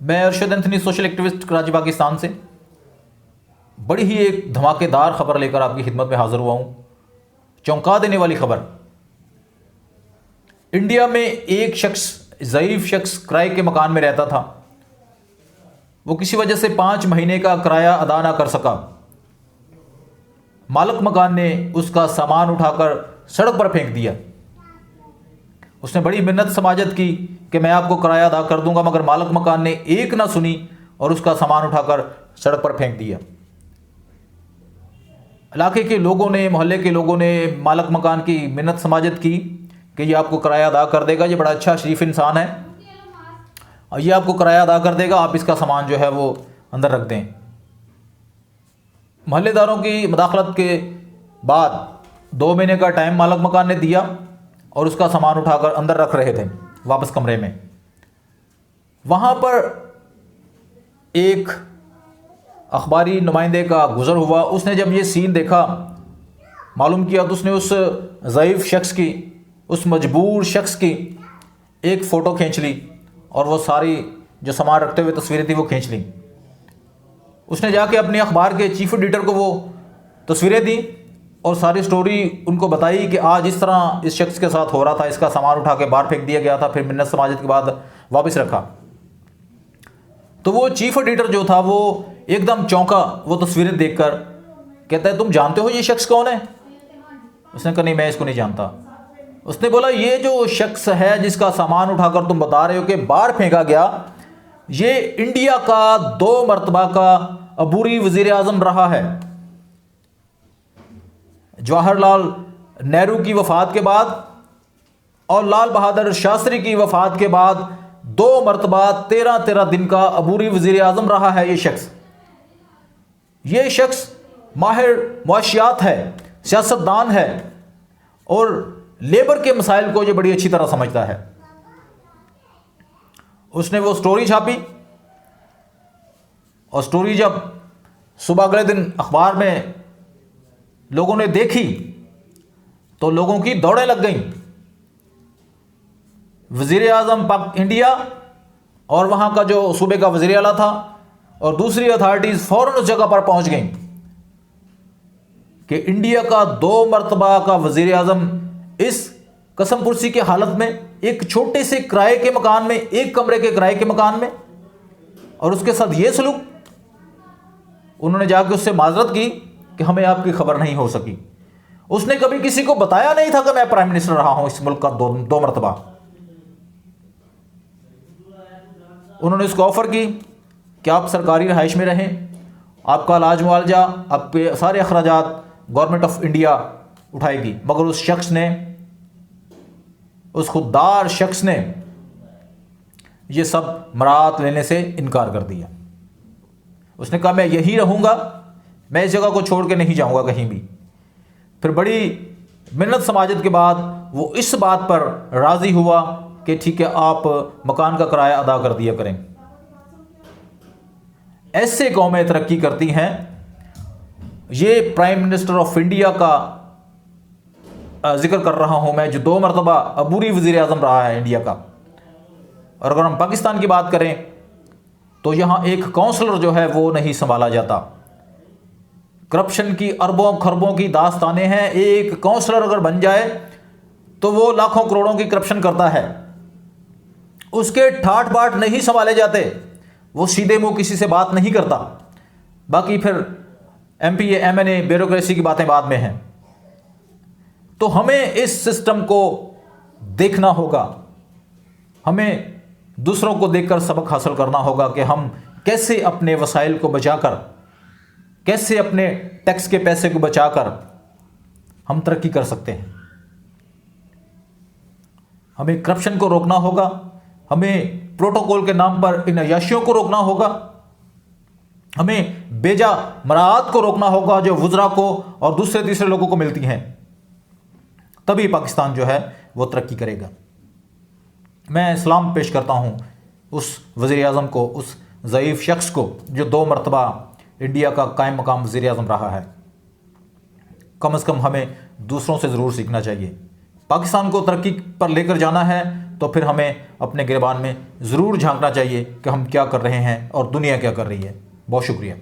मैं Arshad Anthony, social activist, Karachi Pakistan से बड़ी ही एक धमाकेदार खबर लेकर आपकी खिदमत में हाजिर हुआ हूँ। चौंका देने वाली खबर। इंडिया में एक शख्स, ज़ईफ़ शख्स, किराए के मकान में रहता था। वो किसी वजह से 5 महीने का किराया अदा ना कर सका। मालिक मकान ने उसका सामान उठाकर सड़क पर फेंक दिया। उसने बड़ी मिन्नत समाजत की कि मैं आपको किराया अदा कर दूंगा, मगर मालिक मकान ने एक ना सुनी और उसका सामान उठाकर सड़क पर फेंक दिया। इलाके के लोगों ने, मोहल्ले के लोगों ने मालिक मकान की मिन्नत समाजत की कि ये आपको किराया अदा कर देगा, ये बड़ा अच्छा शरीफ इंसान है, ये आपको किराया अदा कर देगा, आप इसका सामान जो है वो अंदर रख दें। मोहल्लेदारों की मदाखलत के बाद 2 महीने का टाइम मालिक मकान ने दिया और उसका सामान उठाकर अंदर रख रहे थे वापस कमरे में। वहाँ पर एक अखबारी नुमाइंदे का गुज़र हुआ। उसने जब ये सीन देखा, मालूम किया, तो उसने उस ज़ईफ़ शख्स की, उस मजबूर शख्स की एक फ़ोटो खींच ली और वो सारी जो सामान रखते हुए तस्वीरें थी वो खींच ली। उसने जाके अपने अखबार के चीफ एडिटर को वो तस्वीरें दी और सारी स्टोरी उनको बताई कि आज इस तरह इस शख्स के साथ हो रहा था, इसका सामान उठा के बाहर फेंक दिया गया था, फिर मिन्नत समाजत के बाद वापस रखा। तो वो चीफ एडिटर जो था वो एकदम चौंका वो तस्वीरें देखकर। कहता है, तुम जानते हो ये शख्स कौन है? उसने कहा, नहीं, मैं इसको नहीं जानता। उसने बोला, ये जो शख्स है जिसका सामान उठाकर तुम बता रहे हो कि बाहर फेंका गया, ये इंडिया का 2 मरतबा का अबूरी वजीर आज़म रहा है। जवाहरलाल नेहरू की वफ़ात के बाद और लाल बहादुर शास्त्री की वफ़ात के बाद 2 मरतबा 13 दिन का अबूरी वज़ीर आज़म रहा है ये शख्स। ये शख्स माहिर मुआशियात है, सियासतदान है और लेबर के मसाइल को ये बड़ी अच्छी तरह समझता है। उसने वो स्टोरी छापी और स्टोरी जब सुबह अगले दिन अखबार में लोगों ने देखी तो लोगों की दौड़ें लग गईं। वज़ीर आज़म पाक इंडिया और वहाँ का जो सूबे का वज़ीर आला था और दूसरी अथॉरिटीज़ फ़ौरन उस जगह पर पहुँच गईं कि इंडिया का 2 मरतबा का वज़ीर आज़म इस कसम पुरसी की हालत में, एक छोटे से किराए के मकान में, 1 कमरे के किराए के मकान में, और उसके साथ ये सलूक। उन्होंने जाकर उससे माजरत की कि हमें आपकी खबर नहीं हो सकी। उसने कभी किसी को बताया नहीं था कि मैं प्राइम मिनिस्टर रहा हूं इस मुल्क का 2 मरतबा। उन्होंने उसको ऑफर की कि आप सरकारी रहाइश में रहें, आपका इलाज मुआवजा, आपके सारे अखराजात गवर्नमेंट ऑफ इंडिया उठाएगी। मगर उस शख्स ने, उस खुददार शख्स ने यह सब मरात लेने से इनकार कर दिया। उसने कहा, मैं यही रहूँगा, मैं इस जगह को छोड़ के नहीं जाऊँगा कहीं भी। फिर बड़ी मिन्नत समाजत के बाद वो इस बात पर राज़ी हुआ कि ठीक है, आप मकान का किराया अदा कर दिया करें। ऐसे कौमें तरक्की करती हैं। ये प्राइम मिनिस्टर ऑफ इंडिया का जिक्र कर रहा हूँ मैं, जो 2 मरतबा अबूरी वज़ीर आज़म रहा है इंडिया का। और अगर हम पाकिस्तान की बात करें तो यहाँ एक काउंसलर जो है वो नहीं संभाला जाता। करप्शन की अरबों खरबों की दास्तानें हैं। एक काउंसलर अगर बन जाए तो वो लाखों करोड़ों की करप्शन करता है। उसके ठाट बाट नहीं संभाले जाते, वो सीधे मुंह किसी से बात नहीं करता। बाकी फिर MPA MNA ब्यूरोक्रेसी की बातें बाद में हैं। तो हमें इस सिस्टम को देखना होगा, हमें दूसरों को देखकर सबक हासिल करना होगा कि हम कैसे अपने वसाइल को बचाकर, कैसे अपने टैक्स के पैसे को बचाकर हम तरक्की कर सकते हैं। हमें करप्शन को रोकना होगा, हमें प्रोटोकॉल के नाम पर इन अयाशियों को रोकना होगा, हमें बेजा मराहत को रोकना होगा जो वुज़रा को और दूसरे तीसरे लोगों को मिलती हैं। तभी पाकिस्तान जो है वो तरक्की करेगा। मैं सलाम पेश करता हूँ उस वज़ीर आज़म को, उस ज़ईफ़ शख्स को जो 2 मरतबा इंडिया का कायम मकाम वज़ीर आज़म रहा है। कम से कम हमें दूसरों से ज़रूर सीखना चाहिए। पाकिस्तान को तरक्की पर लेकर जाना है तो फिर हमें अपने गिरबान में ज़रूर झांकना चाहिए कि हम क्या कर रहे हैं और दुनिया क्या कर रही है। बहुत शुक्रिया।